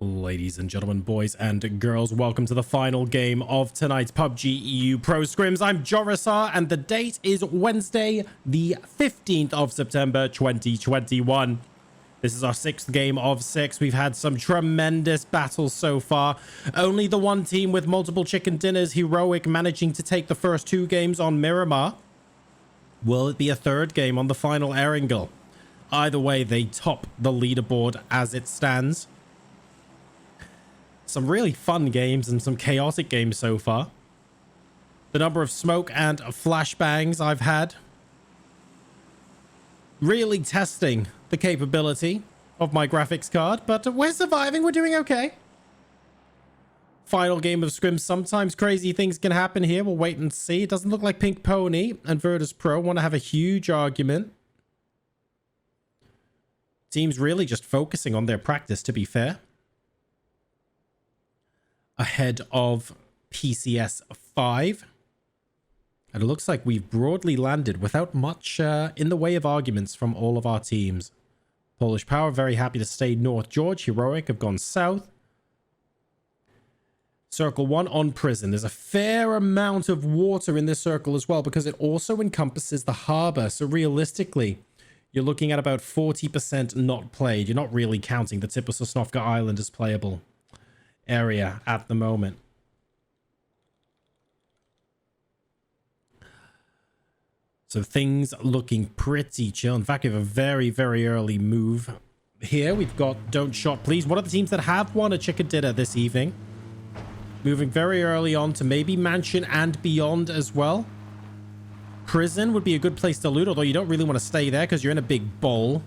Ladies and gentlemen, boys and girls, welcome to the final game of tonight's PUBG EU Pro Scrims. I'm Jorisar, and the date is Wednesday, the 15th of September, 2021. This is our sixth game of six. We've had some tremendous battles so far. Only the one team with multiple chicken dinners, Heroic, managing to take the first two games on Miramar. Will it be a third game on the final Erangel? Either way, they top the leaderboard as it stands. Some really fun games and some chaotic games so far. The number of smoke and flashbangs I've had really testing the capability of my graphics card, but we're surviving. We're doing okay. Final game of Scrims. Sometimes crazy things can happen here. We'll wait and see. It doesn't look like Pink Pony and Virtus Pro want to have a huge argument. Teams really just focusing on their practice, to be fair. Ahead of PCS 5. And it looks like we've broadly landed without much in the way of arguments from all of our teams. Polish Power very happy to stay north. George, Heroic have gone south. Circle 1 on Prison. There's a fair amount of water in this circle as well because it also encompasses the harbor. So realistically, you're looking at about 40% not played. You're not really counting the tip of Sosnovka Island as playable area at the moment. So things looking pretty chill. In fact, we have a very, very early move here. We've got Don't Shot Please. One of the teams that have won a chicken dinner this evening. Moving very early on to maybe Mansion and beyond as well. Prison would be a good place to loot, although you don't really want to stay there because you're in a big bowl,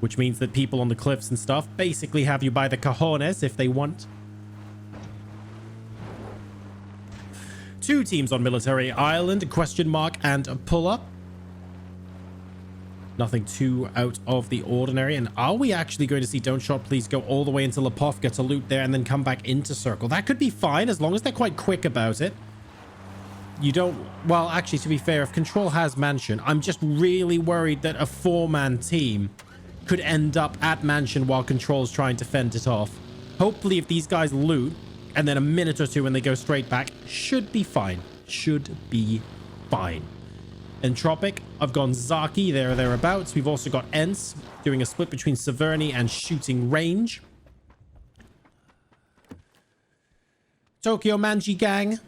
which means that people on the cliffs and stuff basically have you by the cojones if they want. Two teams on Military Island, question mark and a pull-up. Nothing too out of the ordinary. And are we actually going to see Don't Shot Please go all the way into Lipovka to loot there and then come back into Circle? That could be fine as long as they're quite quick about it. You don't... Well, actually, to be fair, if Control has Mansion, I'm just really worried that a four-man team could end up at Mansion while Control's trying to fend it off. Hopefully, if these guys loot and then a minute or two and they go straight back, should be fine. Should be fine. Entropic, I've gone Zaki there or thereabouts. We've also got Ents doing a split between Severny and shooting range. Tokyo Manji Gang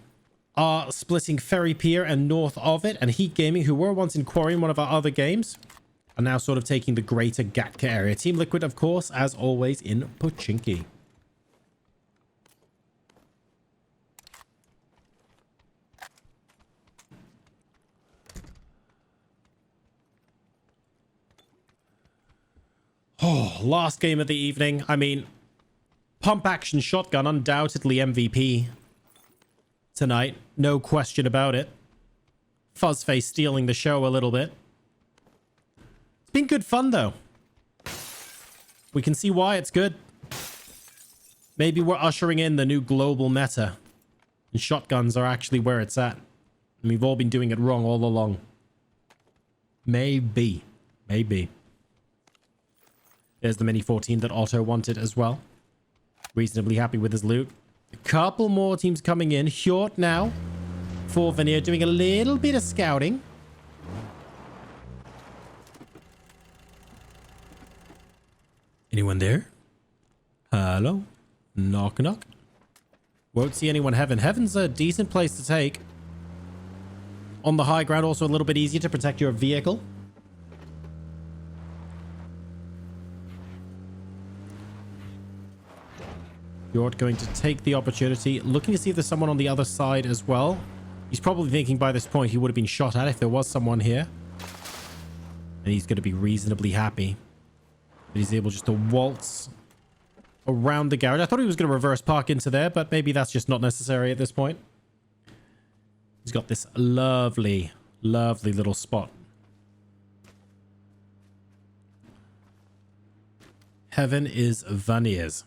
are splitting Ferry Pier and north of it. And Heat Gaming, who were once in Quarry in one of our other games, are now sort of taking the greater Gatka area. Team Liquid, of course, as always, in Pochinki. Oh, last game of the evening. I mean, pump action shotgun, undoubtedly MVP tonight. No question about it. Fuzzface stealing the show a little bit. It's been good fun, though. We can see why it's good. Maybe we're ushering in the new global meta. And shotguns are actually where it's at. And we've all been doing it wrong all along. Maybe. Maybe. There's the Mini 14 that Otto wanted as well. Reasonably happy with his loot. A couple more teams coming in. Hjort now for Veneer doing a little bit of scouting. Anyone there? Hello? Knock, knock. Won't see anyone Heaven. Heaven's a decent place to take. On the high ground, also a little bit easier to protect your vehicle. Hjort going to take the opportunity, looking to see if there's someone on the other side as well. He's probably thinking by this point he would have been shot at if there was someone here. And he's going to be reasonably happy that he's able just to waltz around the garage. I thought he was going to reverse park into there, but maybe that's just not necessary at this point. He's got this lovely, lovely little spot. Heaven is Vanier's.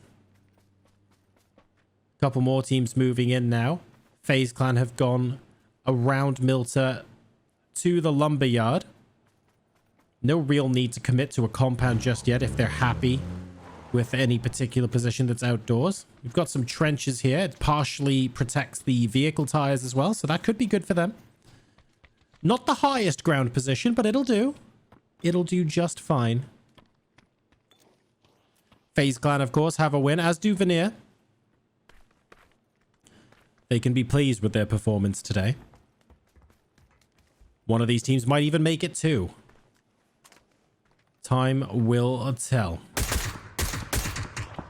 Couple more teams moving in now. FaZe Clan have gone around Milta to the lumberyard. No real need to commit to a compound just yet if they're happy with any particular position that's outdoors. We've got some trenches here. It partially protects the vehicle tires as well, so that could be good for them. Not the highest ground position, but it'll do. It'll do just fine. FaZe Clan, of course, have a win, as do Veneer. They can be pleased with their performance today. One of these teams might even make it too. Time will tell.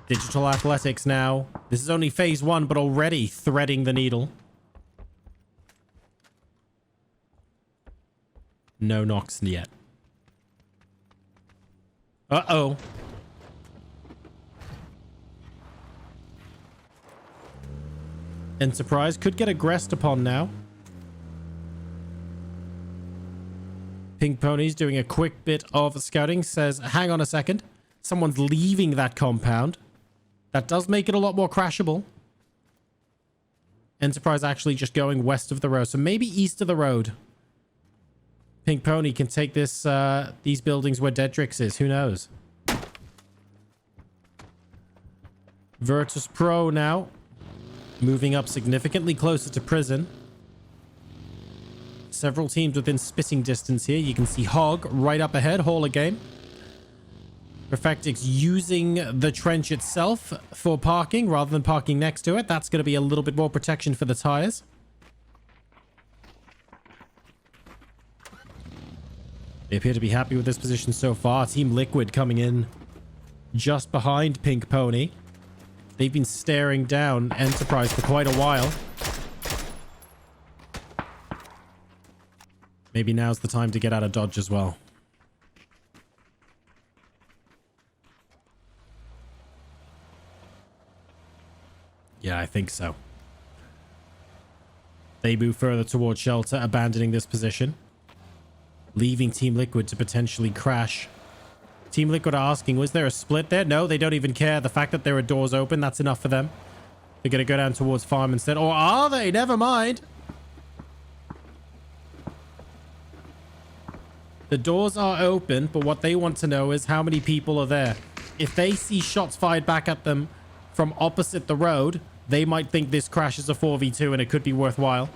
Digital Athletics now. This is only phase 1, but already threading the needle. No knocks yet. Uh-oh. Enterprise could get aggressed upon now. Pink Pony's doing a quick bit of scouting. Says, hang on a second. Someone's leaving that compound. That does make it a lot more crashable. Enterprise actually just going west of the road. So maybe east of the road. Pink Pony can take this, these buildings where Dedrix is. Who knows? Virtus Pro now. Moving up significantly closer to prison. Several teams within spitting distance here. You can see Hog right up ahead. Hauler game. Perfectix using the trench itself for parking rather than parking next to it. That's going to be a little bit more protection for the tires. They appear to be happy with this position so far. Team Liquid coming in just behind Pink Pony. They've been staring down Enterprise for quite a while. Maybe now's the time to get out of dodge as well. Yeah, I think so. They move further towards shelter, abandoning this position. Leaving Team Liquid to potentially crash. Team Liquid are asking, was there a split there? No, they don't even care. The fact that there are doors open, that's enough for them. They're going to go down towards farm instead. Or are they? Never mind. The doors are open, but what they want to know is how many people are there. If they see shots fired back at them from opposite the road, they might think this crash is a 4v2 and it could be worthwhile.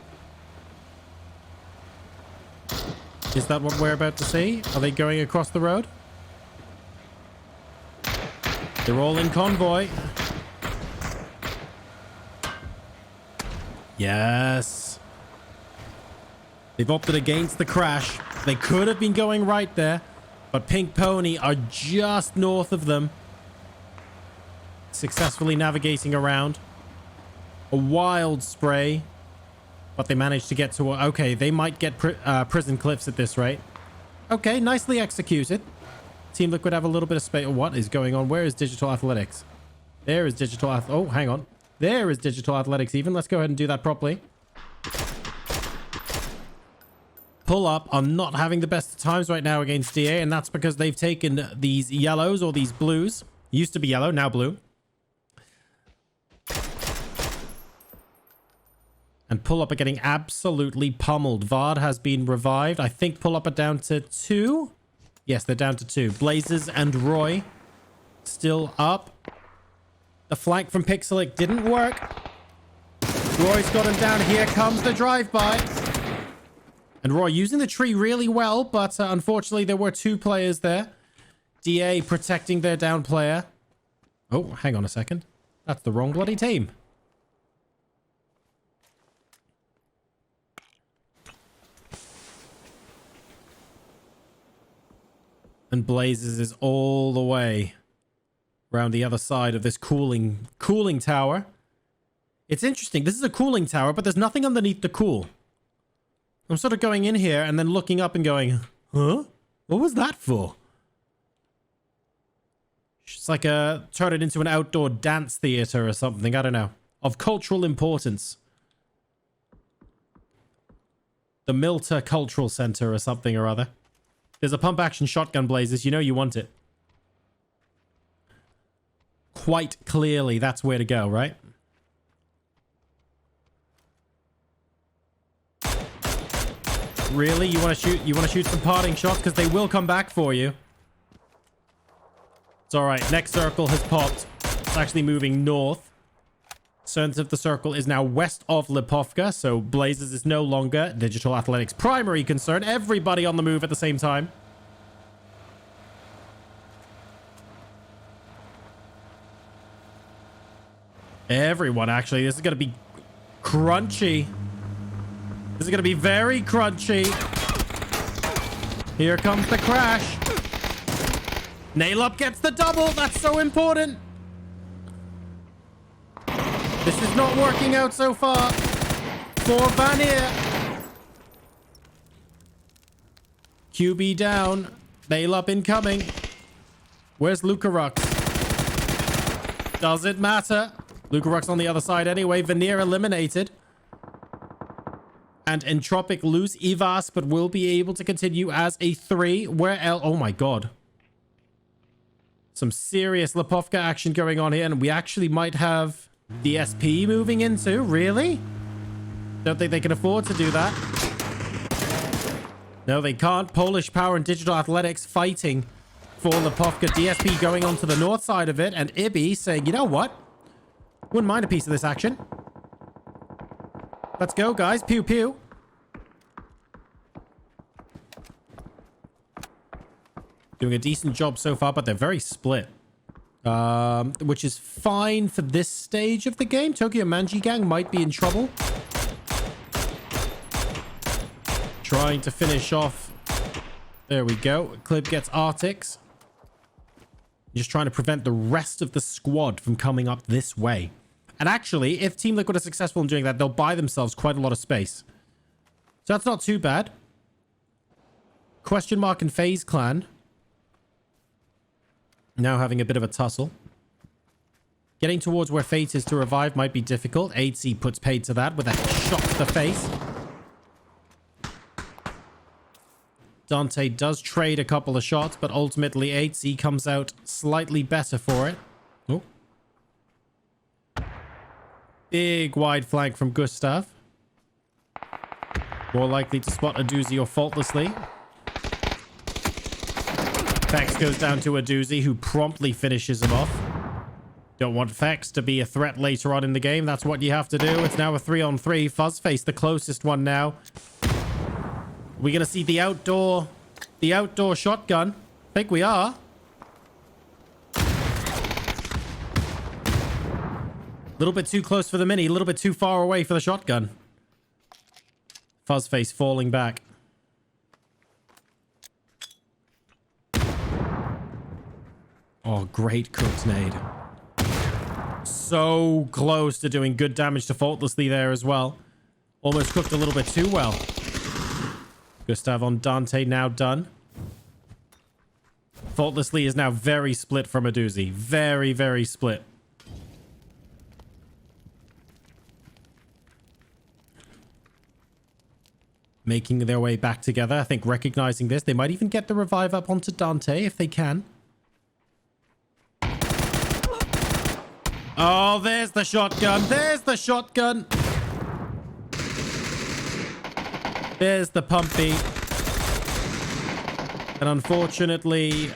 Is that what we're about to see? Are they going across the road? They're all in convoy. Yes. They've opted against the crash. They could have been going right there, but Pink Pony are just north of them. Successfully navigating around. A wild spray. But they managed to get to... Okay, they might get prison cliffs at this rate. Okay, nicely executed. Team Liquid have a little bit of space. What is going on? Where is Digital Athletics? There is Digital... Oh, hang on. There is Digital Athletics even. Let's go ahead and do that properly. Pull Up are not having the best of times right now against DA, and that's because they've taken these yellows or these blues. Used to be yellow, now blue. And Pull Up are getting absolutely pummeled. Vard has been revived. I think Pull Up are down to 2. Yes, they're down to 2. Blazers and Roy still up. The flank from Pixelic didn't work. Roy's got him down. Here comes the drive-by. And Roy using the tree really well, but unfortunately there were 2 players there. DA protecting their down player. Oh, hang on a second. That's the wrong bloody team. And Blazers is all the way around the other side of this cooling tower. It's interesting. This is a cooling tower, but there's nothing underneath the cool. I'm sort of going in here and then looking up and going, huh? What was that for? It's like turn it into an outdoor dance theater or something. I don't know. Of cultural importance. The Milta Cultural Center or something or other. There's a pump action shotgun, Blazers. You know you want it. Quite clearly, that's where to go, right? Really? You want to shoot some parting shots? Because they will come back for you. It's all right. Next circle has popped. It's actually moving north. Center of the circle is now west of Lipovka, so Blazers is no longer Digital Athletics' primary concern. Everybody on the move at the same time. Everyone, actually. This is going to be crunchy. This is going to be very crunchy. Here comes the crash. Nail-up gets the double. That's so important. This is not working out so far for Vanir. QB down. Nail-up incoming. Where's Lucarux? Does it matter? Lucarux on the other side anyway. Vanir eliminated. And Entropic lose Ivas, but will be able to continue as a 3. Where else? Oh my god. Some serious Lipovka action going on here, and we actually might have the SP moving in too. Really? Don't think they can afford to do that. No, they can't. Polish Power and Digital Athletics fighting for Lipovka. DSP going on to the north side of it, and Ibby saying, you know what? Wouldn't mind a piece of this action. Let's go, guys. Pew, pew. Doing a decent job so far, but they're very split. Which is fine for this stage of the game. Tokyo Manji Gang might be in trouble. Trying to finish off. There we go. Clip gets Arctics. Just trying to prevent the rest of the squad from coming up this way. And actually, if Team Liquid are successful in doing that, they'll buy themselves quite a lot of space. So that's not too bad. Question Mark and FaZe Clan. Now having a bit of a tussle. Getting towards where Fate is to revive might be difficult. 8C puts paid to that with a shot to the face. Dante does trade a couple of shots, but ultimately 8C comes out slightly better for it. Oh. Big wide flank from Gustav. More likely to spot a doozy or faultlessly. Fex goes down to a doozy, who promptly finishes him off. Don't want Fex to be a threat later on in the game. That's what you have to do. It's now a 3-on-3. Fuzzface, the closest one now. We're going to see the outdoor shotgun. I think we are. A little bit too close for the mini. A little bit too far away for the shotgun. Fuzzface falling back. Oh, great cooked nade. So close to doing good damage to Faultlessly there as well. Almost cooked a little bit too well. Gustav on Dante now done. Faultlessly is now very split from a doozy. Very, very split. Making their way back together. I think recognizing this, they might even get the revive up onto Dante if they can. Oh, there's the shotgun. There's the shotgun. There's the pumpy. And unfortunately,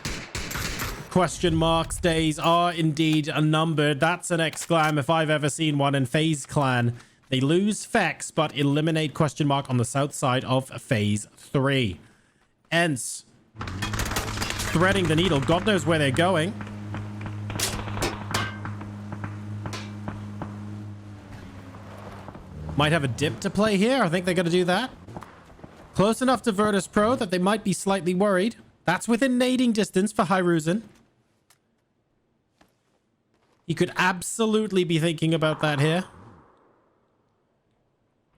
question marks days are indeed unnumbered. That's an exclam if I've ever seen one in FaZe Clan. They lose Fex, but eliminate question mark on the south side of phase 3. Ents threading the needle. God knows where they're going. Might have a dip to play here. I think they're going to do that. Close enough to Virtus Pro that they might be slightly worried. That's within nading distance for Hyruzen. He could absolutely be thinking about that here.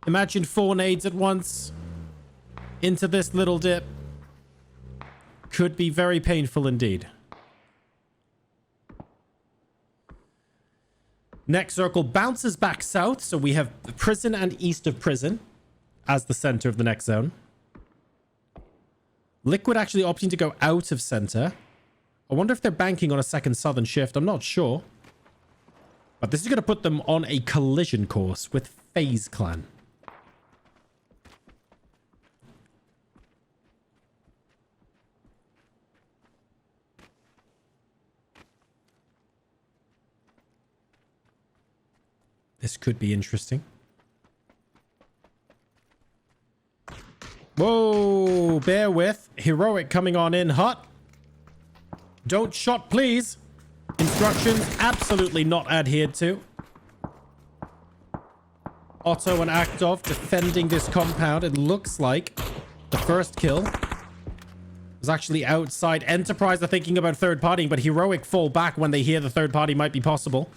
Imagine 4 nades at once into this little dip. Could be very painful indeed. Next circle bounces back south, so we have prison and east of prison as the center of the next zone. Liquid actually opting to go out of center. I wonder if they're banking on a second southern shift. I'm not sure. But this is going to put them on a collision course with FaZe Clan. This could be interesting. Whoa, bear with. Heroic coming on in hot. Don't shot, please. Instructions absolutely not adhered to. Otto and Aktov defending this compound. It looks like the first kill was actually outside. Enterprise are thinking about third partying, but Heroic fall back when they hear the third party might be possible.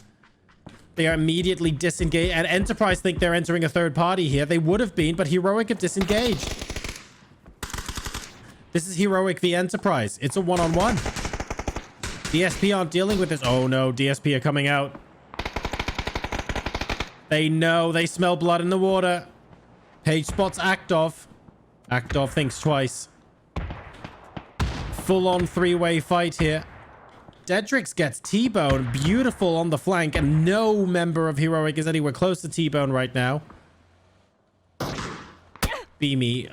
They are immediately disengaged, and Enterprise think they're entering a third party here. They would have been, but Heroic have disengaged. This is Heroic v Enterprise. It's a one-on-one. DSP aren't dealing with this. Oh no, DSP are coming out. They know. They smell blood in the water. Page spots Aktov. Aktov thinks twice. Full-on three-way fight here. Dedrix gets T-Bone. Beautiful on the flank, and no member of Heroic is anywhere close to T-Bone right now. Beamy.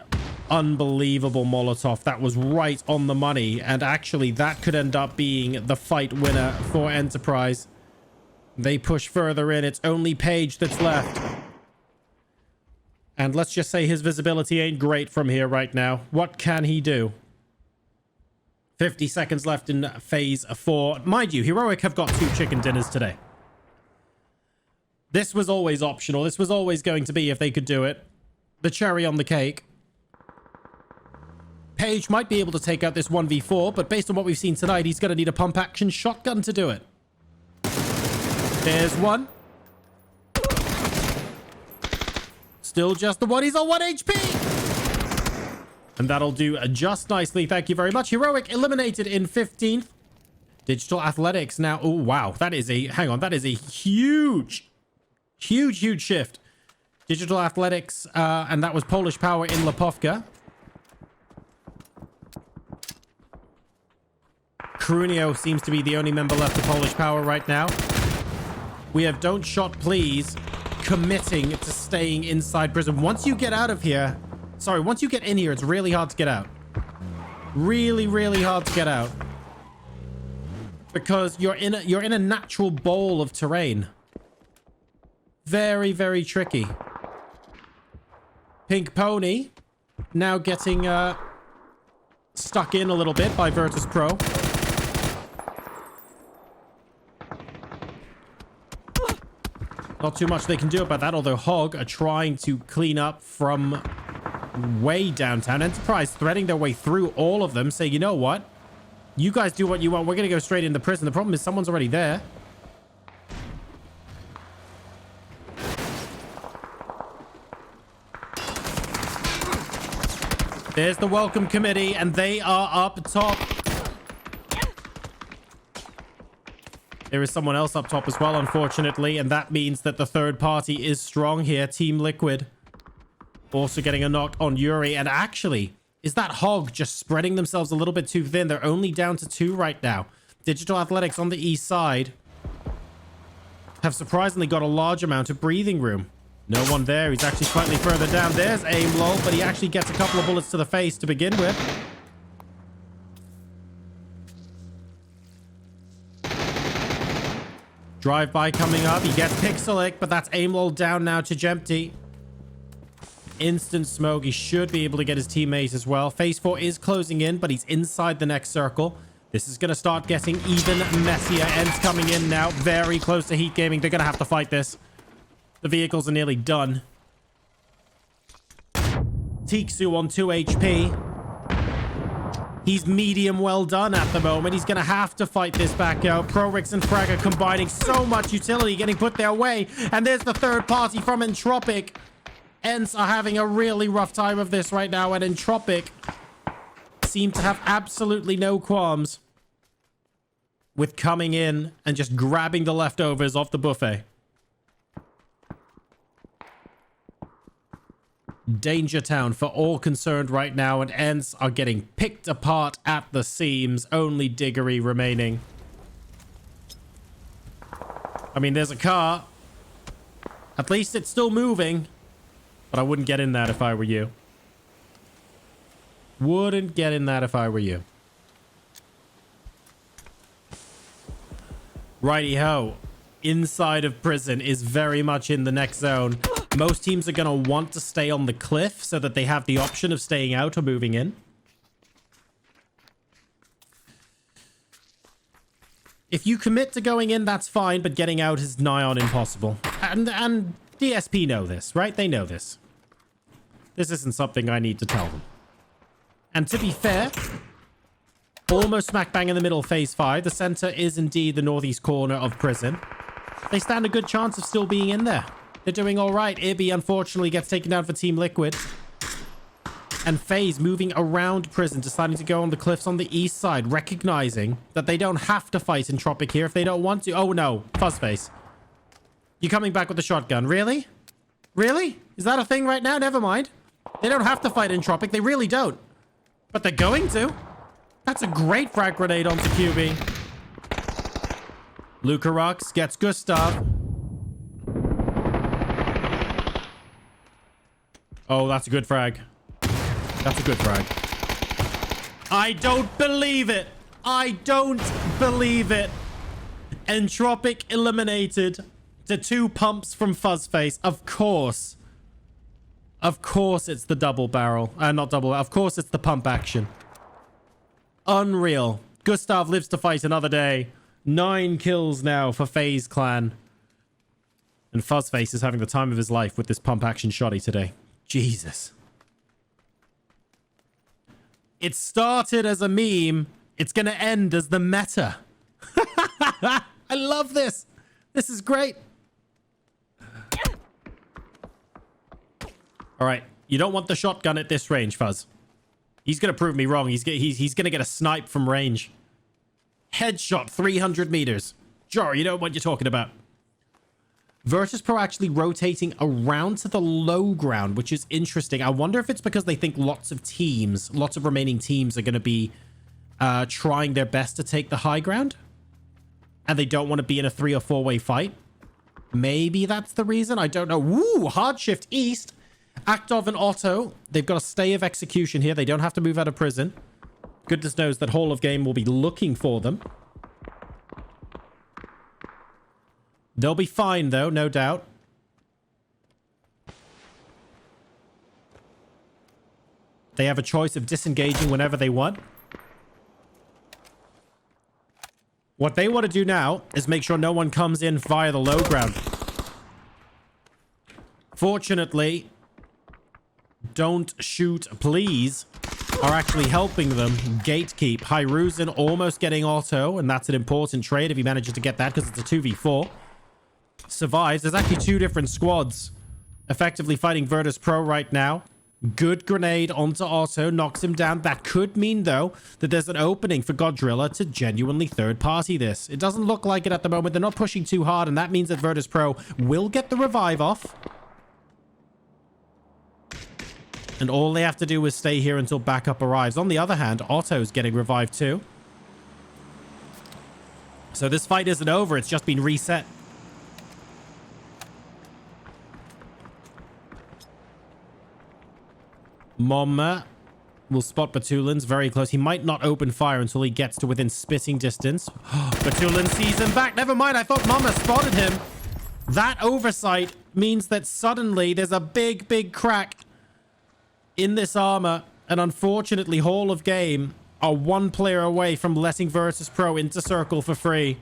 Unbelievable Molotov. That was right on the money, and actually that could end up being the fight winner for Enterprise. They push further in. It's only Page that's left. And let's just say his visibility ain't great from here right now. What can he do? 50 seconds left in phase 4. Mind you, Heroic have got 2 chicken dinners today. This was always optional. This was always going to be, if they could do it, the cherry on the cake. Page might be able to take out this 1v4, but based on what we've seen tonight, he's going to need a pump-action shotgun to do it. There's one. Still just the one. He's on 1 HP. And that'll do just nicely. Thank you very much. Heroic eliminated in 15th. Digital Athletics now. Oh, wow. That is a... Hang on. That is a huge shift. Digital Athletics, and that was Polish Power in Lepofka. Krunio seems to be the only member left of Polish Power right now. We have Don't Shot Please committing to staying inside prison. Once you get out of here... Sorry, once you get in here, it's really hard to get out. Really, really hard to get out. Because you're in a natural bowl of terrain. Very, very tricky. Pink Pony now getting stuck in a little bit by Virtus Pro. Not too much they can do about that, although Hog are trying to clean up from way downtown. Enterprise threading their way through all of them, say, you know what? You guys do what you want. We're going to go straight into prison. The problem is someone's already there. There's the welcome committee, and they are up top. There is someone else up top as well, unfortunately, and that means that the third party is strong here. Team Liquid also getting a knock on Yuri. And actually, is that Hog just spreading themselves a little bit too thin? They're only down to 2 right now. Digital Athletics on the east side have surprisingly got a large amount of breathing room. No one there. He's actually slightly further down. There's Aimlol, but he actually gets a couple of bullets to the face to begin with. Drive-by coming up. He gets Pixelic, but that's Aimlol down now to Jempty. Instant smoke. He should be able to get his teammate as well. Phase 4 is closing in, but he's inside the next circle. This is going to start getting even messier. Ends coming in now. Very close to Heat Gaming. They're going to have to fight this. The vehicles are nearly done. Tiksu on 2 HP. He's medium well done at the moment. He's going to have to fight this back out. ProRix and Frag are combining so much utility getting put their way. And there's the third party from Entropic. Ents are having a really rough time of this right now. And Entropic seem to have absolutely no qualms with coming in and just grabbing the leftovers off the buffet. Danger Town for all concerned right now, and Ents are getting picked apart at the seams. Only Diggory remaining. I mean, there's a car. At least it's still moving. But I wouldn't get in that if I were you. Wouldn't get in that if I were you. Righty-ho. inside of prison is very much in the next zone. Most teams are going to want to stay on the cliff so that they have the option of staying out or moving in. If you commit to going in, that's fine, but getting out is nigh on impossible. And DSP know this, right? They know this. This isn't something I need to tell them. And to be fair, almost smack bang in the middle, phase 5. The center is indeed the northeast corner of prison. They stand a good chance of still being in there. They're doing all right. Ibby, unfortunately, gets taken down for Team Liquid. And FaZe moving around prison, deciding to go on the cliffs on the east side, recognizing that they don't have to fight Entropic here if they don't want to. Oh, no. Fuzzface. You coming back with the shotgun. Really? Really? Is that a thing right now? Never mind. They don't have to fight Entropic. They really don't. But they're going to. That's a great frag grenade onto QB. Luca Rux gets Gustav. Oh, that's a good frag. That's a good frag. I don't believe it. I don't believe it. Entropic eliminated to 2 pumps from Fuzzface. Of course. Of course it's the double barrel. Not double. Of course it's the pump action. Unreal. Gustav lives to fight another day. 9 kills now for FaZe Clan. And Fuzzface is having the time of his life with this pump action shotty today. Jesus. It started as a meme. It's going to end as the meta. I love this. This is great. All right. You don't want the shotgun at this range, Fuzz. He's going to prove me wrong. He's going to get a snipe from range. Headshot 300 meters. Sure, you know what you're talking about. Virtus Pro actually rotating around to the low ground, which is interesting. I wonder if it's because they think lots of remaining teams are going to be trying their best to take the high ground. And they don't want to be in a 3 or 4-way fight. Maybe that's the reason. I don't know. Woo! Hard shift east. Actov and Otto. They've got a stay of execution here. They don't have to move out of prison. Goodness knows that Hall of Game will be looking for them. They'll be fine, though, no doubt. They have a choice of disengaging whenever they want. What they want to do now is make sure no one comes in via the low ground. Fortunately, don't shoot, please, are actually helping them gatekeep. Hyruzen almost getting Otto, and that's an important trade if he manages to get that because it's a 2v4. Survives. There's actually 2 different squads effectively fighting Virtus Pro right now. Good grenade onto Otto, knocks him down. That could mean, though, that there's an opening for Godzilla to genuinely third-party this. It doesn't look like it at the moment. They're not pushing too hard, and that means that Virtus Pro will get the revive off. And all they have to do is stay here until backup arrives. On the other hand, Otto's getting revived too. So this fight isn't over. It's just been reset. Momma will spot Batulins very close. He might not open fire until he gets to within spitting distance. Batulin sees him back. Never mind. I thought Momma spotted him. That oversight means that suddenly there's a big, big crack in this armor. And unfortunately, Hall of Game are 1 player away from letting Virtus Pro into circle for free.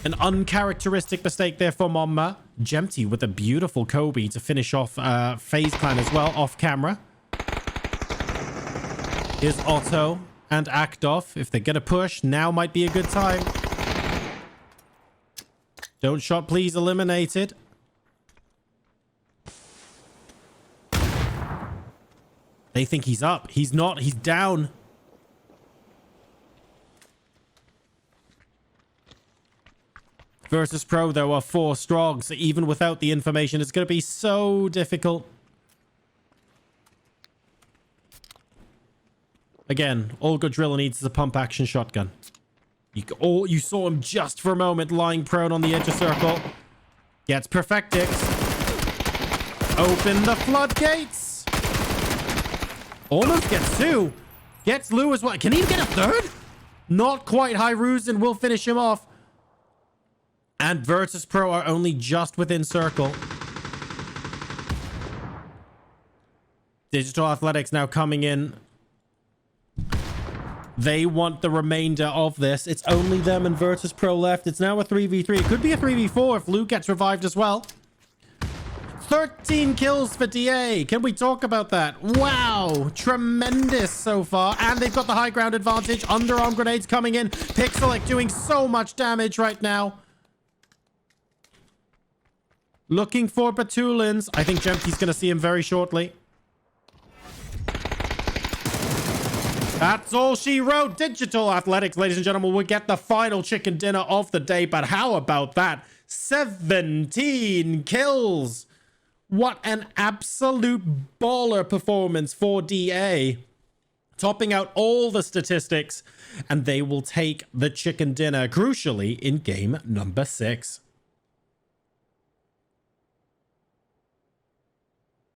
An uncharacteristic mistake there for Momma. Jempty with a beautiful Kobe to finish off FaZe Clan as well, off camera. Here's Otto and Actov. If they're going to push, now might be a good time. Don't shot, please, eliminated. They think he's up. He's not. He's down. Virtus Pro, though, are 4 strong, so even without the information, it's going to be so difficult. Again, all Godzilla needs is a pump-action shotgun. You saw him just for a moment lying prone on the edge of circle. Gets Perfectix. Open the floodgates. Almost gets 2. Gets Lou as well. Can he get a 3rd? Not quite. Hyruzen will finish him off. And Virtus Pro are only just within circle. Digital Athletics now coming in. They want the remainder of this. It's only them and Virtus Pro left. It's now a 3v3. It could be a 3v4 if Luke gets revived as well. 13 kills for DA. Can we talk about that? Wow. Tremendous so far. And they've got the high ground advantage. Underarm grenades coming in. Pixelic doing so much damage right now. Looking for Batulins. I think Jemke's going to see him very shortly. That's all she wrote. Digital Athletics, ladies and gentlemen, will get the final chicken dinner of the day. But how about that? 17 kills. What an absolute baller performance for DA. Topping out all the statistics. And they will take the chicken dinner, crucially, in game number 6.